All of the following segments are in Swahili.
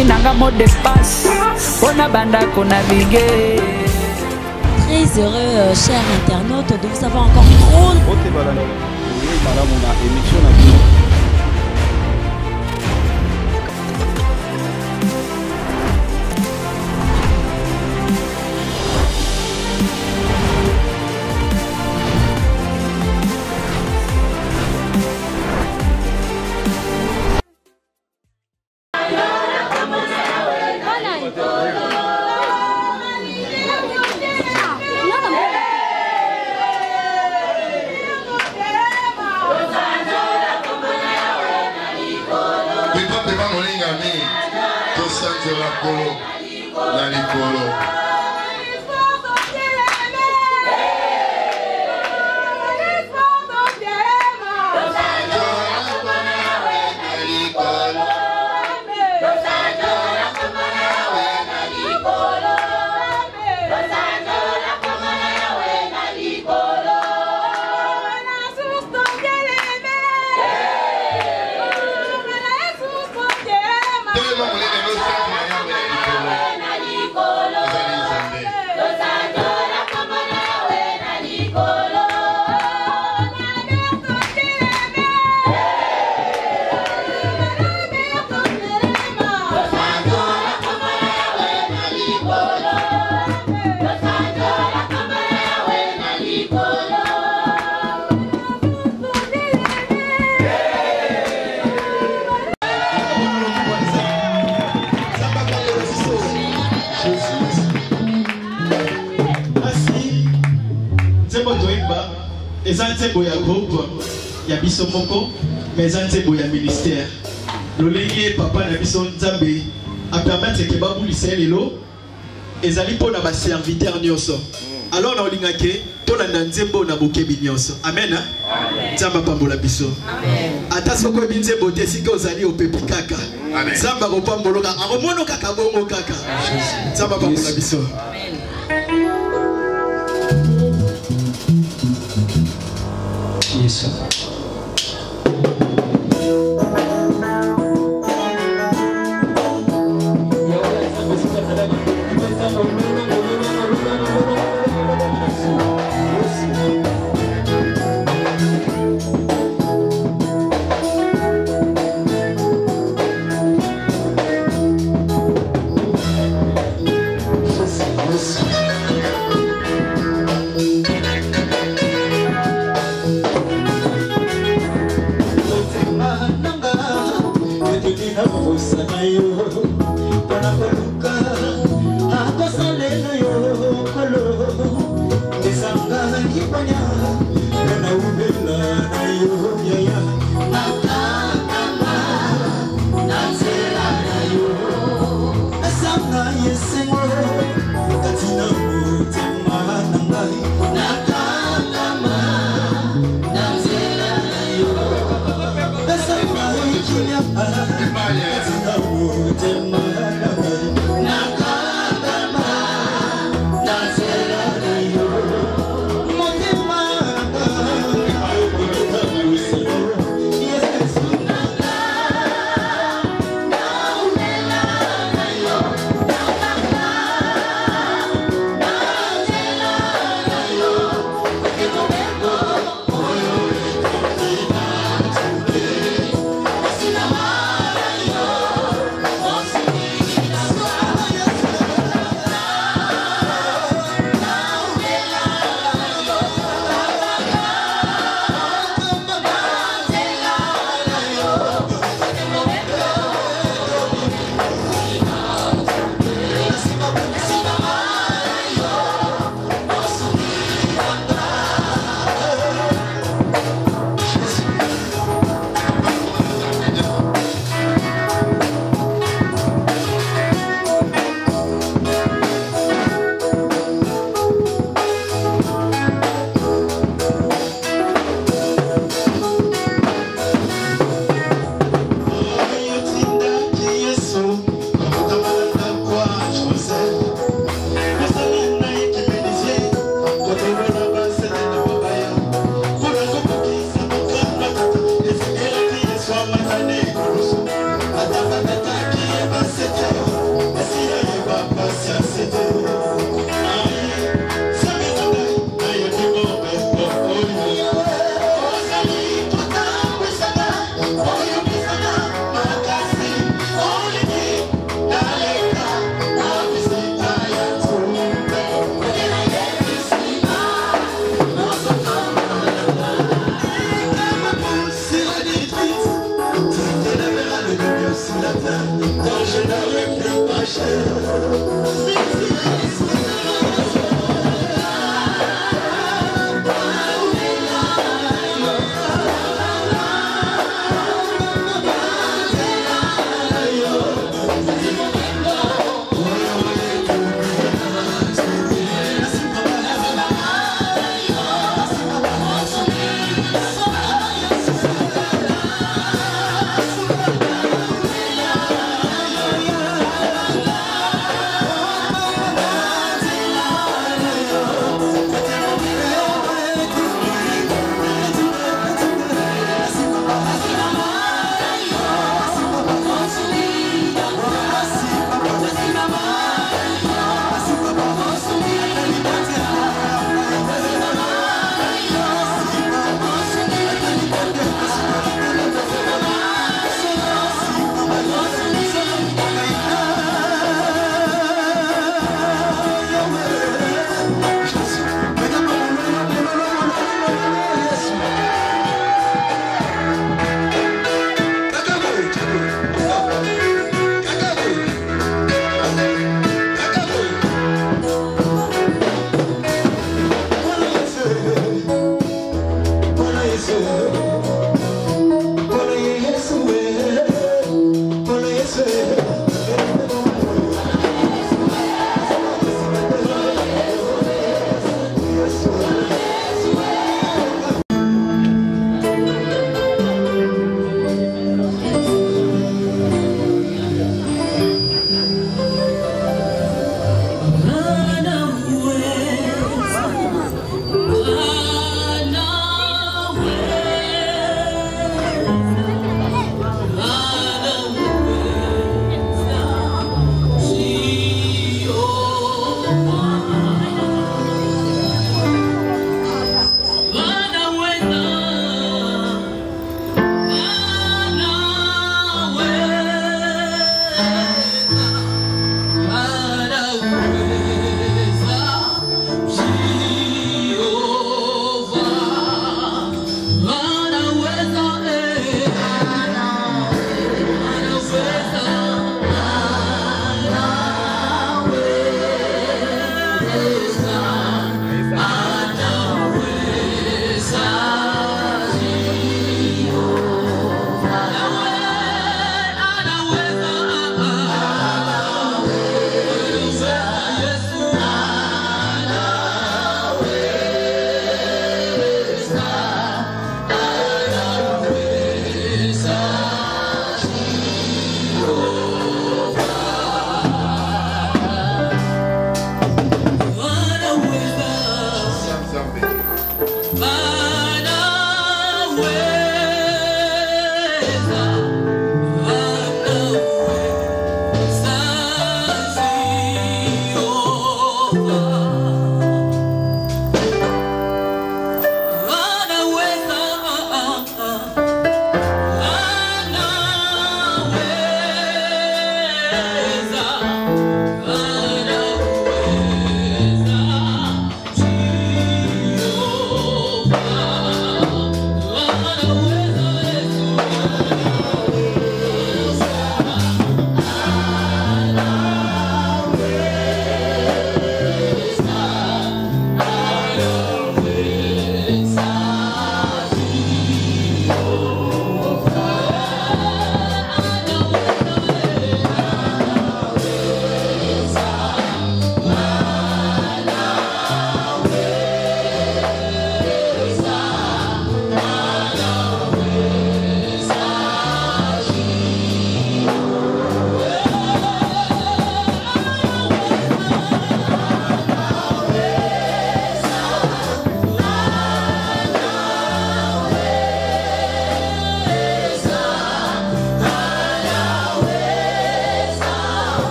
Nabengi nanga mot de passe. On a banda qu'on navigue. Très heureux, chers internautes, de vous avoir encore trop. Ezanzebo ya groupe ya biso moko mais ezanzebo ya ministère lolenge papa na biso nzambe a permettre que babu liselelo ezali pona ba serviteur nyonso alors na olingake pona nzembo na bokebi nyonso amen nzamba pambola biso amen ata soko binzembo te sika ozali opepi kaka nzamba ko pamboloka akomono kaka bongo kaka nzamba pambola biso amen. Yes.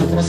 Bandi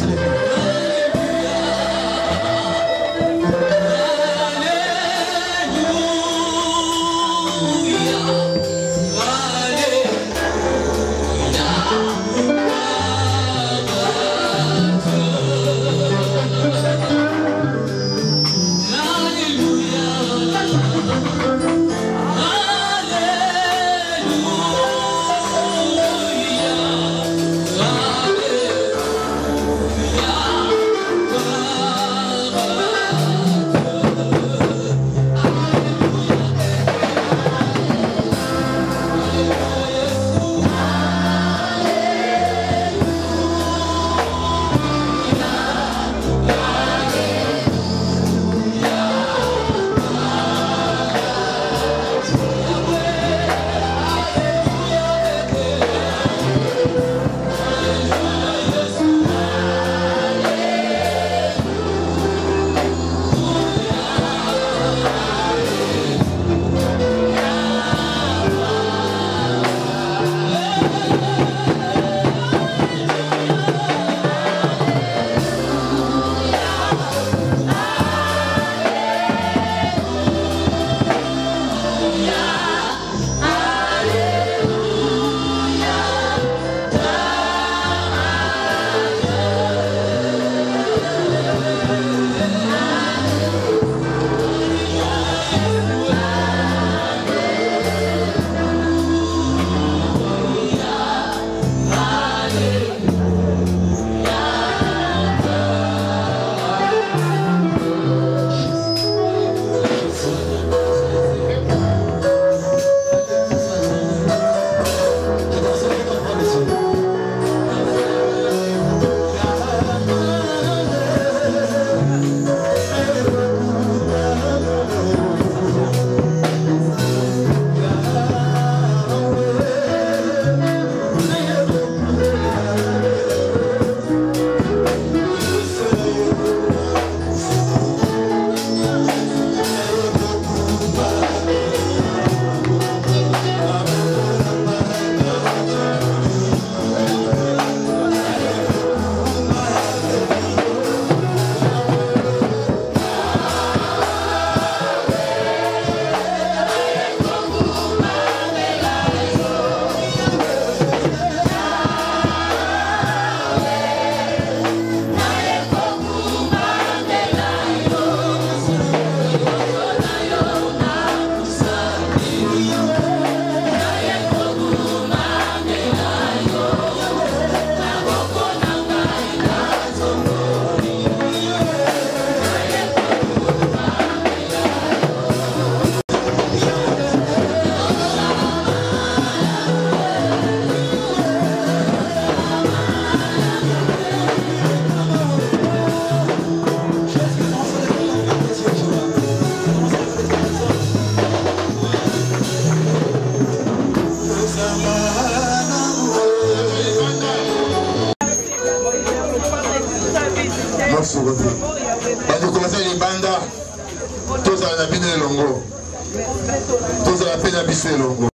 commencer les bandas, tous à la pine longo, tous à la peine à bisser longo.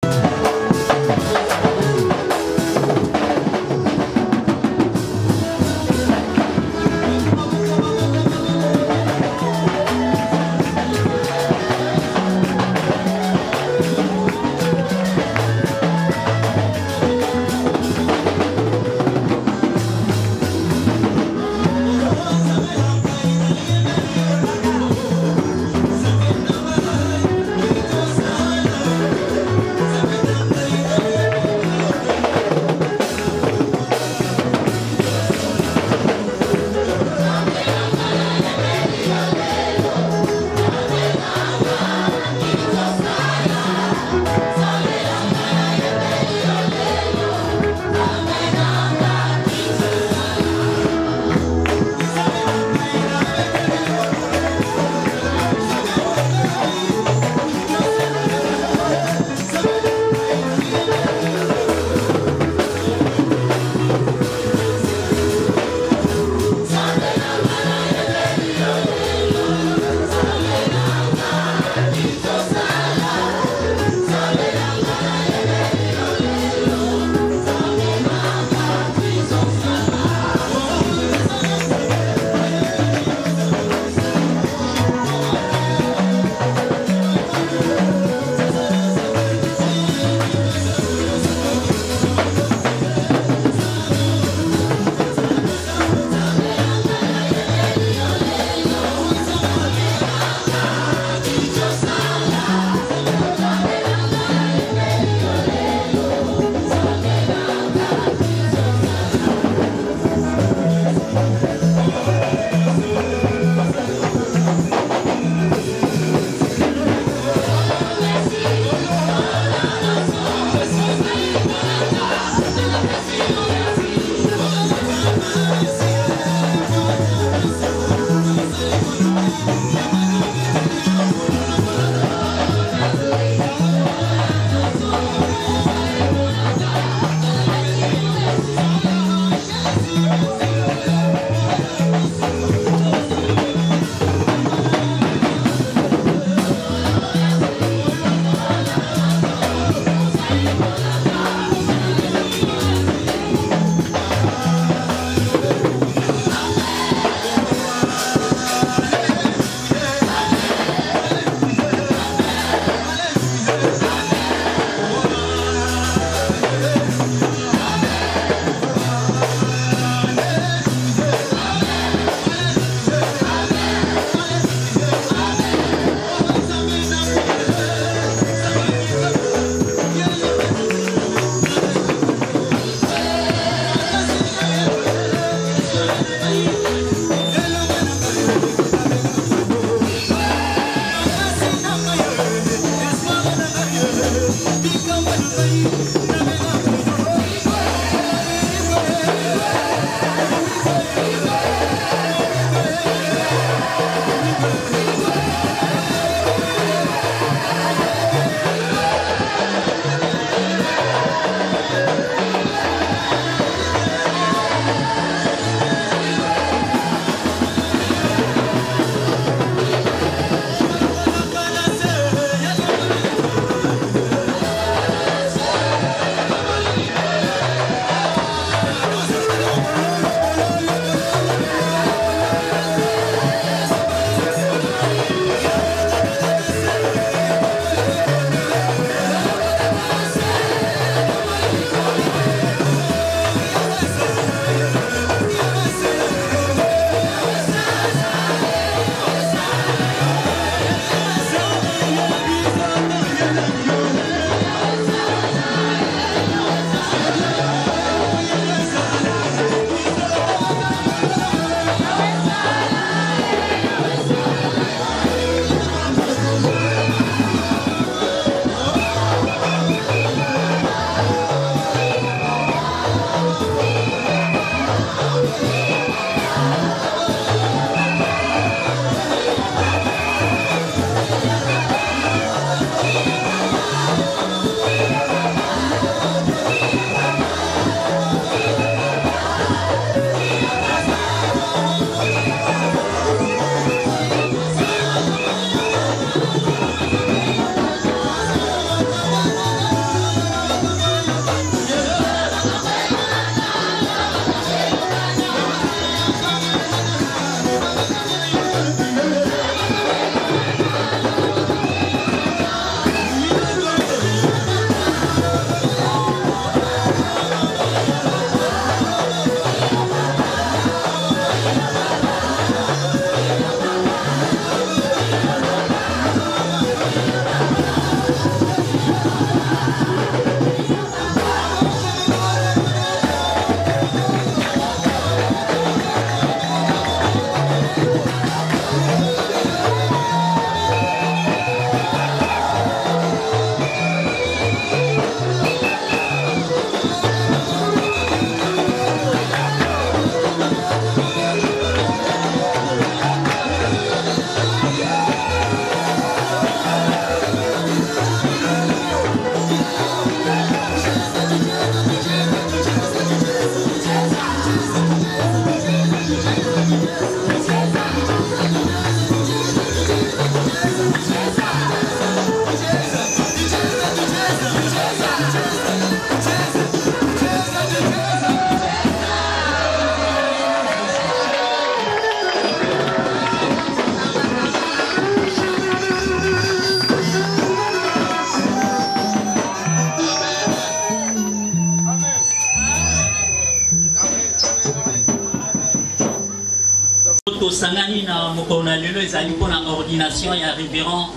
to sangani na mokona lelo ezali pona ordination ya révérend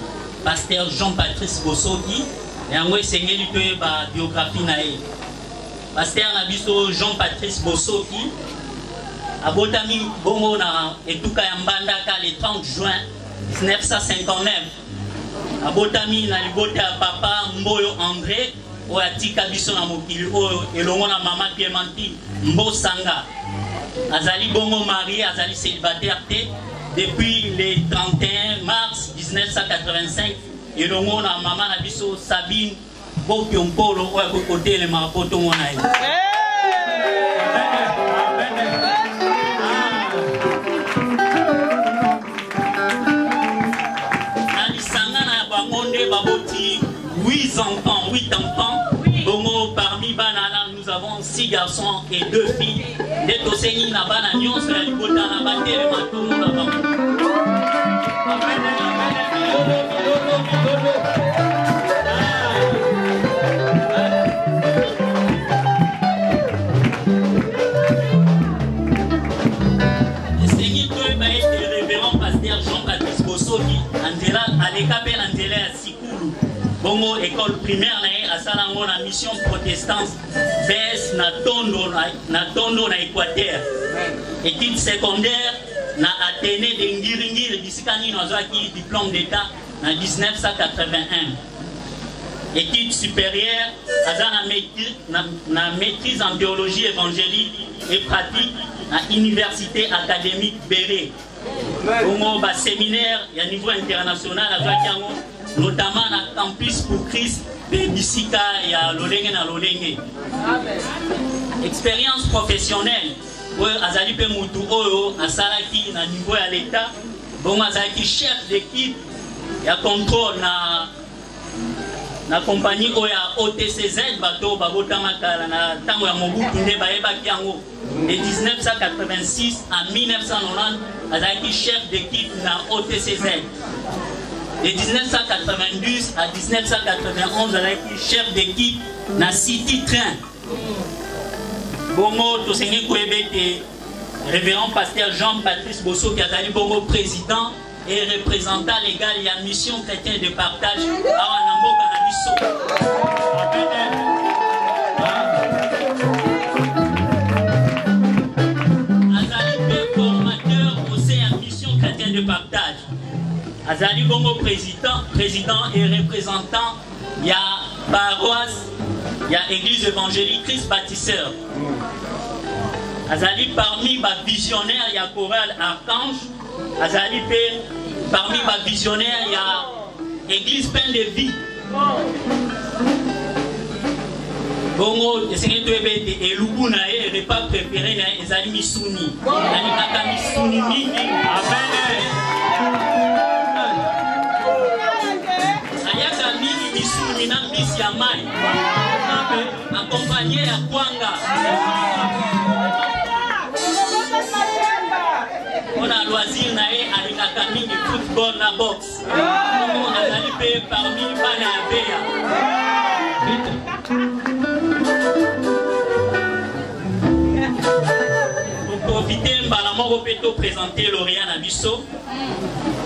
pasteur Jean-Patrice Bosoki yango esengeli pe ba biographie na ye. Pasteur na biso Jean-Patrice Bosoki abotami bongo na etuka ya Mbandaka le 30 juin 1959. Abotami na libota ya papa Mboyo André oyo atika biso na mokili oyo elongo na mama Clémentine Mbosanga. Azali bongo marié, azali célibataire te depuis le 31 mars 1985 elongo na mama na biso Sabine Bokyompolo oyo akokotelema mapoto mona ye. Baboti 8 enfants. Bongo parmi banana nous avons 6 garçons et 2 filles. Des toseni na bana nyonso ya libota na batele matomo na bango. Seigneur toi ba été révérend pasteur Jean-Patrice Bosoki andela aleka pe andela ya Sikulu. Bongo école primaire na asalango na mission protestante BES na Tondo na Équateur. Études secondaires na Athénée de Ngiringiri bisikani nazwaki diplôme d'état na 1981. Études supérieures na maîtrise en théologie évangélique et pratique à l'université académique Béré. Bongo ba séminaire à niveau international azwaki yango notamment na campus pour Christ et bisika ya lolenge na lolenge. Expérience professionnelle azali pe mutu oyo asalaki na niveau ya l'état. Bongo azalaki chef d'équipe ya contrôle na compagnie oyo ya OTCZ bato babotama kala na tango ya Mobutu nde bayebaki yango. De 1986 à 1990 azalaki chef d'équipe na OTCZ. De 1992 à 1991 azalaki chef d'équipe na City Train. Bongo tosengi koyebete révérend pasteur Jean-Patrice Bosoki azali bongo président et représentant légal ya mission chrétien de partage awa na mboka na biso. Azali pe formateur au sein ya mission chrétien de partage. Azali bongo président et représentant ya paroisse ya église évangélique Christ bâtisseur. Azali parmi ba visionnaire ya chorale Archange. Azali pe parmi ba visionnaire ya église Pain de Vie. Bongo esengeli toyebete eluku na ye repas préféré na ye ezali misuni. Alikaka misuni mingi. Amen. Ayaka mingi misuni na mbisi ya mai. Accompagné ya kwanga. On a loisir na ye alikaka mingi football na box. Bongo azali pe parmi bana ya beya. Pour profiter mbala moko pe to présenter lauréat na biso.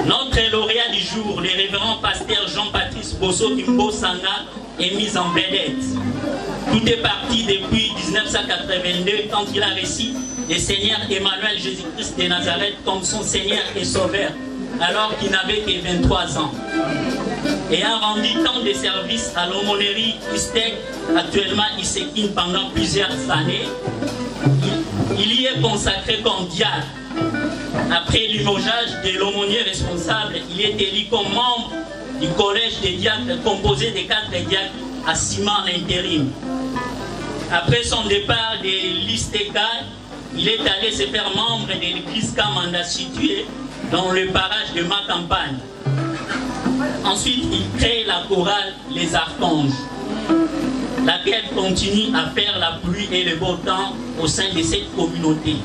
Notre lauréat du jour, le révérend pasteur Jean-Patrice Bosoki Mbosanga, est mis en vedette. Tout est parti depuis 1982 quand il a reçu le Seigneur Emmanuel Jésus-Christ de Nazareth comme son Seigneur et Sauveur, alors qu'il n'avait que 23 ans. Ayant rendu tant de services à l'aumônerie Christec, actuellement il s'équipe pendant plusieurs années. Il y est consacré comme diacre. Après limogeage de l'aumônier responsable, il est élu comme membre du collège des diacres composé de 4 diacres à 6 mois en intérim. Après son départ de l'ISTECA, il est allé se faire membre de l'église Kamanda située dans le barrage de ma campagne. Ensuite, il crée la chorale Les Archanges, laquelle continue à faire la pluie et le beau temps au sein de cette communauté.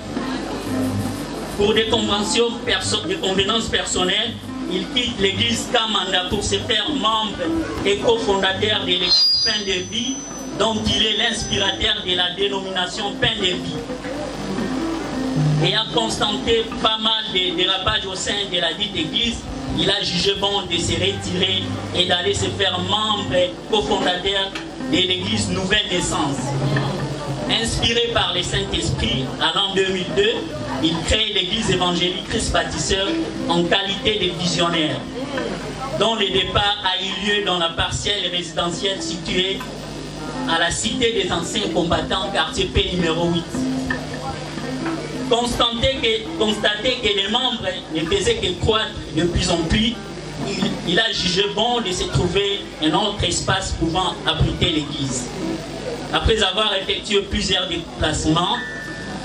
Pour des convenances personnelles, il quitte l'église Kamanda pour se faire membre et cofondateur de l'église Pain de Vie, dont il est l'inspirateur de la dénomination Pain de Vie. Ayant constaté pas mal de dérapages au sein de la dite église, il a jugé bon de se retirer et d'aller se faire membre cofondateur de l'église Nouvelle Naissance. Inspiré par le Saint-Esprit, en l'an 2002, il crée l'église évangélique Christ Bâtisseur en qualité de visionnaire, dont le départ a eu lieu dans la parcelle résidentielle située à la cité des anciens combattants, quartier P numéro 8. Constater que les membres ne faisaient que croître de plus en plus, il a jugé bon de se trouver un autre espace pouvant abriter l'église. Après avoir effectué plusieurs déplacements,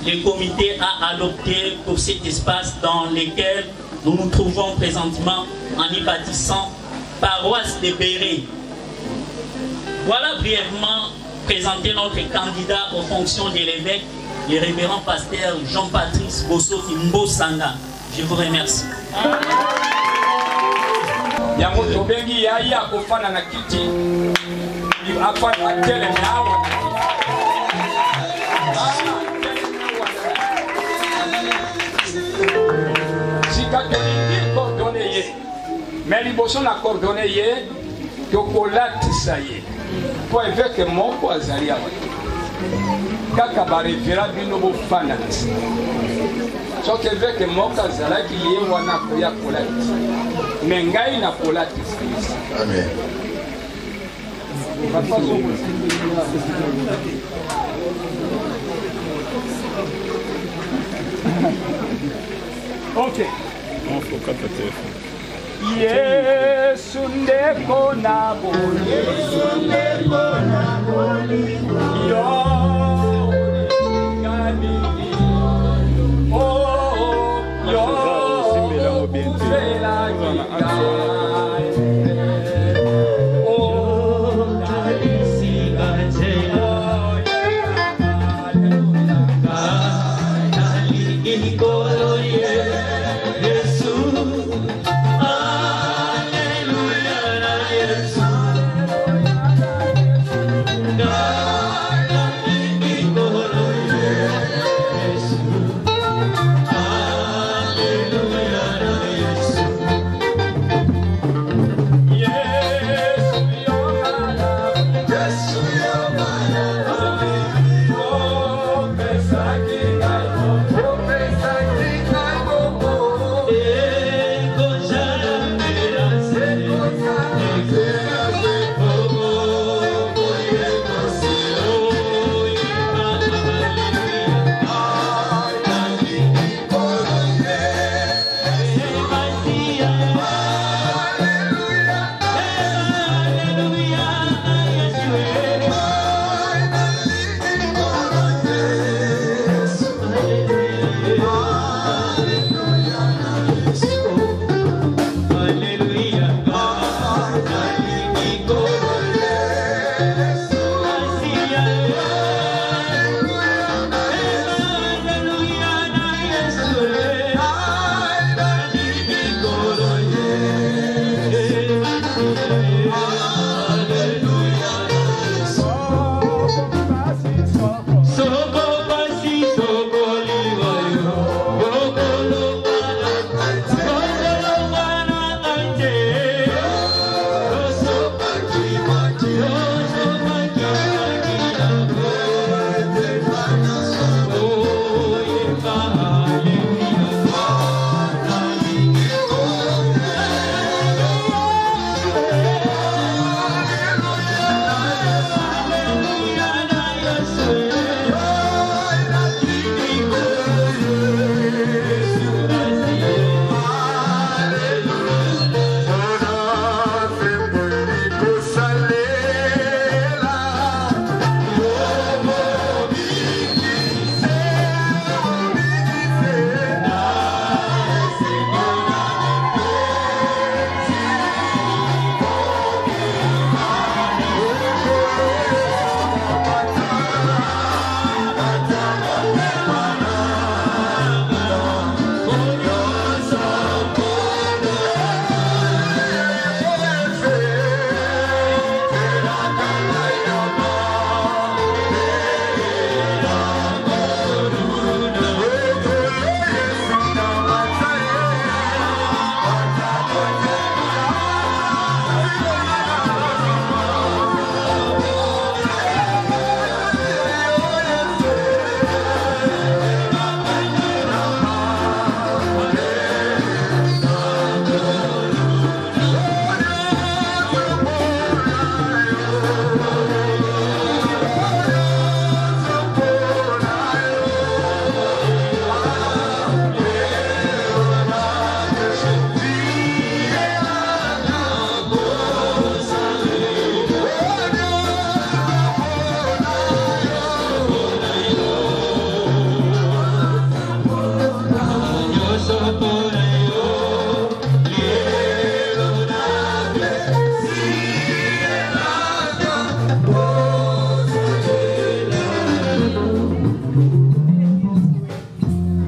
le comité a adopté pour cet espace dans lequel nous nous trouvons présentement en y bâtissant paroisse de Béré. Voilà brièvement présenter notre candidat aux fonctions de l'évêque, le révérend pasteur Jean-Patrice Bosso Mbosanga. Je vous remercie. Yango tobengi yaya kofana na kiti afana tele nawa sika tolingi coordonné ye mais liboso na coordonné ye tokolatisa ye po évêque moko azali awa kaka barevera bino bofana na sika soki évêque moko azalaki ye wana koya kolatisa mais ngai na kolatisa. Amen. Ok. Yesu ndeko na boli, Yesu ndeko na boli, yo ngani, oh yo fela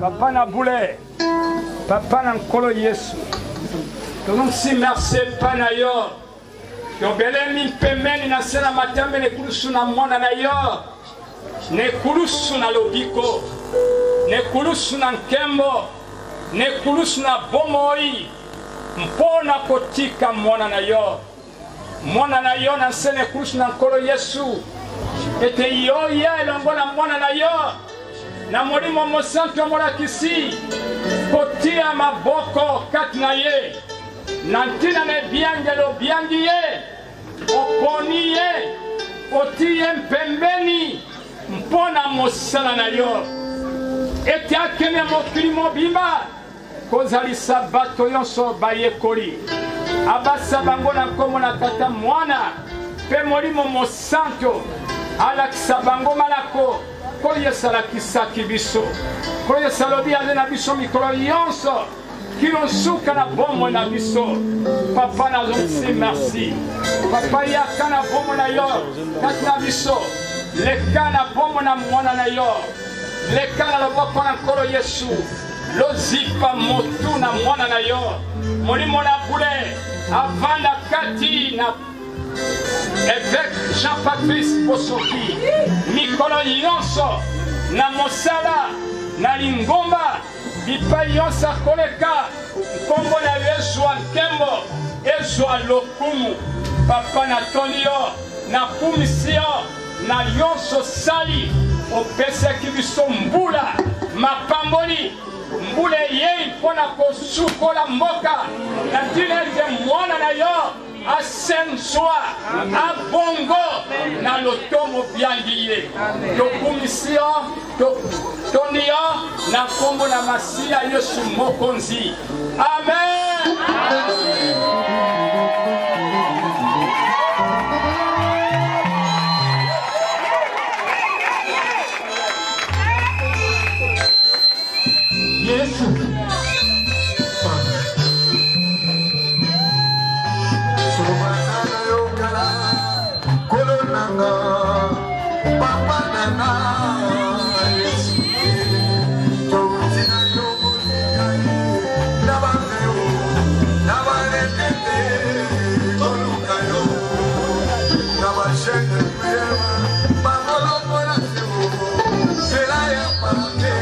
Papa na boule. Papa na nkolo Yesu. Donc si merci pa na yo. Yo bele mi pemeni na sena matambe ne kulusu na mwana na yo. Ne kulusu na lobiko. Ne kulusu na nkembo. Ne kulusu na bomoi. Mpona kotika mwana na yo. Mwana na yo na sene kulusu na nkolo Yesu. Ete yo ya elongo na mwana na yo. Na molimo mosantu mola kisi. Kotia maboko kati na ye. Nantina ne biangelo biangi ye. Oponi ye. Oti ye mpembeni. Mpona mosala na yo. Ete akene mokili mobimba. Kozali sabato yonso bayekoli. Abasa bango na komo na tata mwana. Pe molimo mosantu. Alakisa bango malako. Koye salakisa kibiso. Koye salobi ale na biso mikolo yonso. Kilo suka na bomo na biso. Papa na zonsi merci. Papa yaka na bomo na yo. Kati na biso. Leka na bomo na mwana na yo. Leka na loboko na nkolo Yesu. Lozipa motu na mwana na yo. Molimo na bule. Avanda kati na évêque Jean-Patrice Bosoki. Mikolo yonso. Na mosala. Na lingomba. Bipa yonsa koleka. Kombo na Yesu ankembo. Yesu alokumu. Papa na tonio. Na kumisio. Na yonso sali. Opese kibiso mbula. Mapamboli. Mbule yei pona kosukola mboka. Na dinete mwana na yo. Asenswa. Abongo. Na lotomo biangiye. Tokumisio. Tonio. Na kombo na masia Yesu mokonzi. Amen. Yesu. Somanana yokala, kolonanga, papa nana, Yesu. Totina yomunikani, nabangayo, nabaretete, tolukayo, nabashende kuyema, bakolokona sebo, selaya pake.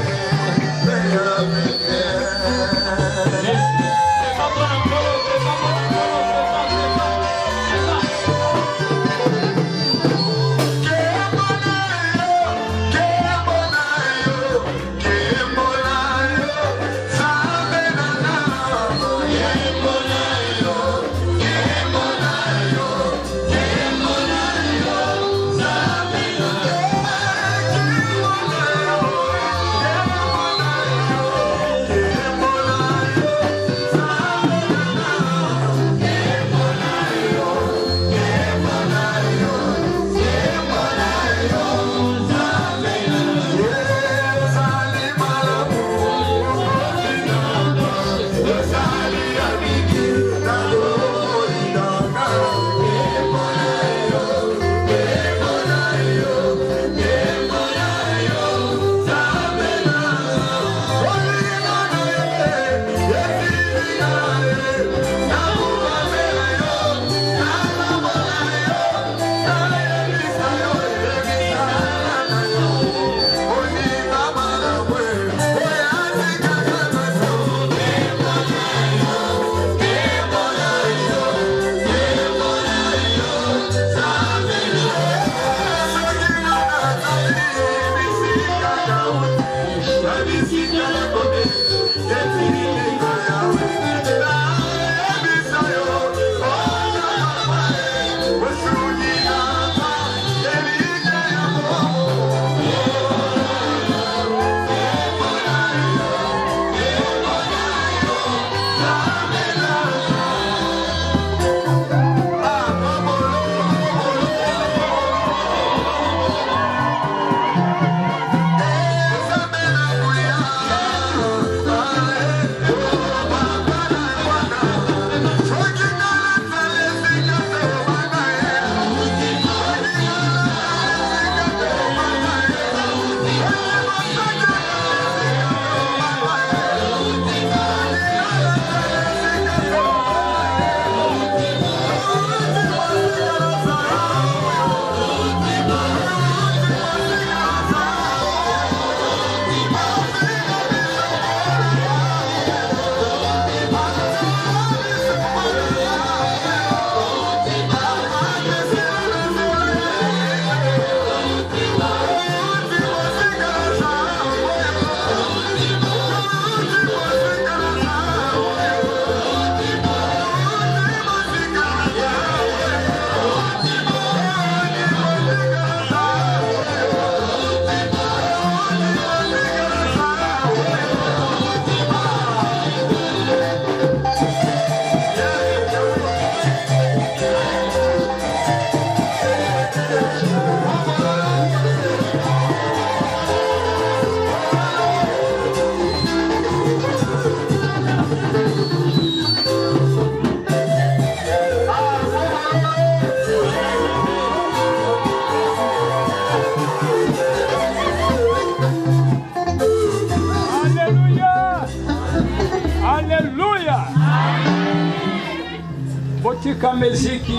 tika meziki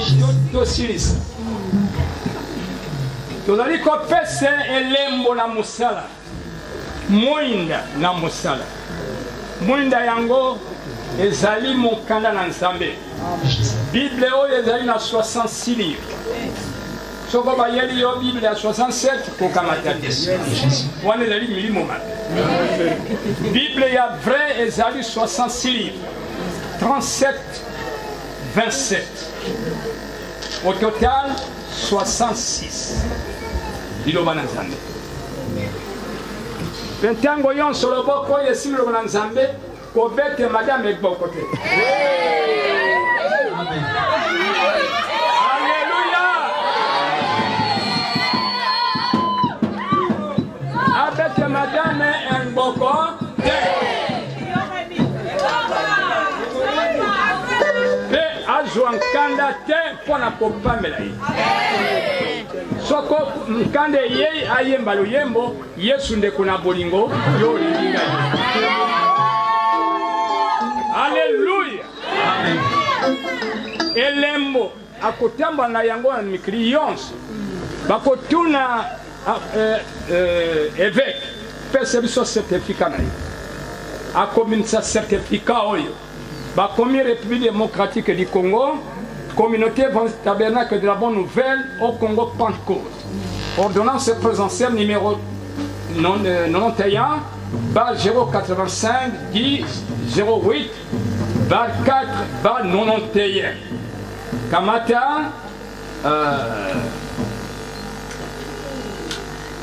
tosilisa tozali kopesa elembo na musala mwinda na musala mwinda yango ezali mokanda na nzambe bible oyo ezali na 66 livres soko bayeli yo bible ya 67 kokamata te wana ezali milimo mabe bible ya vrai ezali 66 livres 37 27 au total 66 liloba na nzambe mpe ntango nyonso loboko oyo esimbi loba na nzambe kobete madame ekboko te alleluya abete madame ekboko te mpe azwa nkanda te mpo na kopamela ye soko nkanda eyei ayemba luyembo yesu ndeko na bolingo yo olingi ngai alleluya elembo akotambola na yango na mikili yonso bakotuna évêque pese biso certificat na ye akominisa certificat oyo bakomi république démocratique du Congo communauté tabernacle de la bonne nouvelle au Congo Pentecôte ordonnance présidentielle numéro 91 bas 085 10 08 bas 4 bas 91 Kamata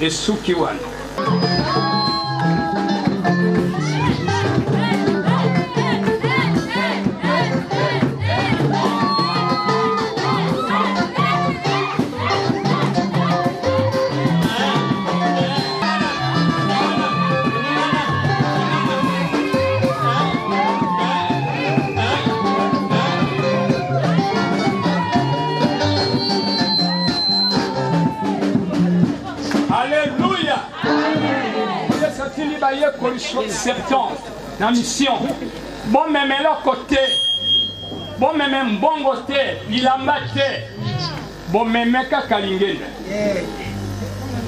et Sukiwan. Septembre, la mission. Bon, même leur côté. Bon, même bon côté. Il a maté. Bon, même kakalingé.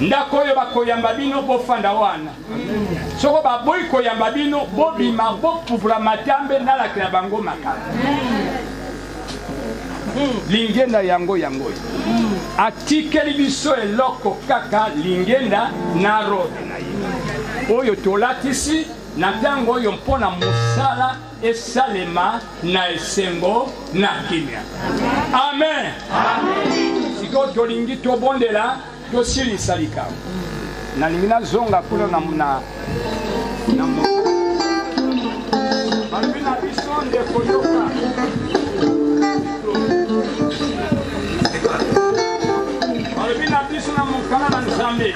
Ndako yo bakoyamba bino bo fanda wana. Soko ba boy koyamba bino bo bima bo puvula matambe na la kila bango makala. Lingenda yango yango. Atikeli biso eloko kaka lingenda na robe na ye. Oyo tolatisi na tango oyo mpona mosala esalema na esengo na kimia. Amen. Amen. Siko tolingi tobondela tosilisa likambo. Nalingi nazonga kuna na Balbina biso nde koyoka. Balbina biso na mokala na Nzambe.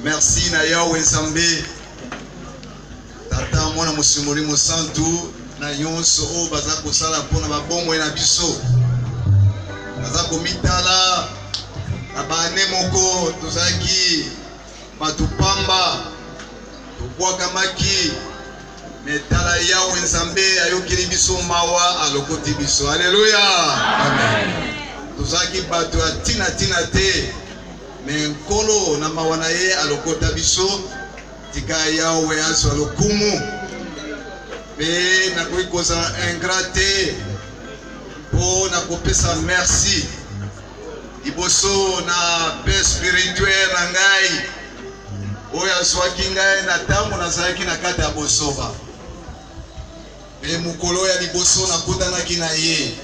Merci na Yahweh Nzambe tata mwana musimuli musantu na yonso o baza kosala mpona babongo na biso baza komitala na bane moko tozalaki batupamba tobwakamaki metala Yahweh Nzambe ayokeli biso mawa alokoti biso. Alleluya. Amen. Tozalaki bato ya tina te mais nkolo na mawana ye alokota biso tika Yahweh aso alokumu pe nakoki kozala ingrate po nakopesa merci liboso na paix spirituelle na ngai oyo azwaki ngai na ntango nazalaki na kati ya bosoba pe mukolo ya liboso nakutanaki na ye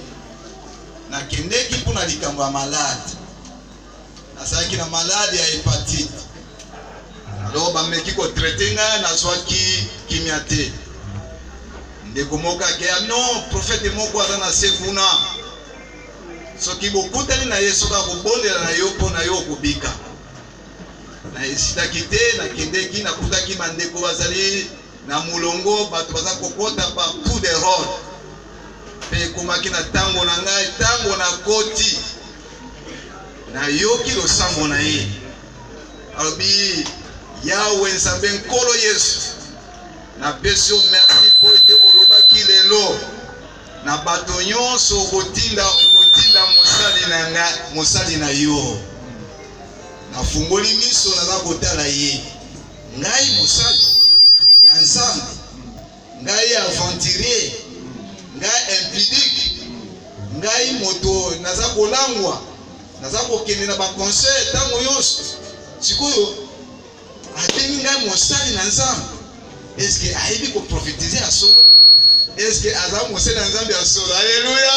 nakendeki mpona likambo ya malade nazalaki na malade ya hépatite alors bameki kotraite ngai nazwaki kimia te ndeko moko akeya non prophète moko aza na se kuna soki bokutani na ye soki akobondela na yo mpo na yo okobika na esitaki te nakendeki nakutaki bandeko bazali na mulongo bato baza kokota partout de road mpe ekomaki na ntango na ngai ntango na koti nayoki losambo na ye alobi yawe nzambe nkolo yesu napesi yo merci mpo ete olobaki lelo na bato nyonso okotinda mosali na yo nafungoli miso naza kotala ye ngai mosali ya nzambe ngai aventurier ngai impudique ngai moto naza kolangwa naza kokende na baconseil ntango nyonso sikoyo atengi ngai mosali na nzambe eske ayebi koprofetize ya solo eske aza mosali na nzambe ya solo alleluya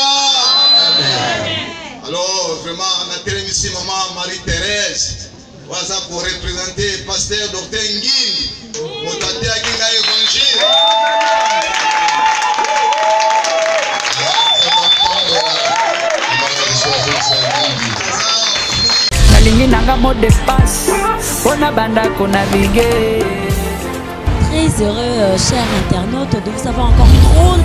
amen. Alors vraiment natelemisi maman Marie-Thérèse waza korepresente pasteur Dr Ngindi moto atelaki ngai évangile nalingi nanga mot de passe mpona bandako na bige. Très heureux, chers internautes, de vous avoir encore trop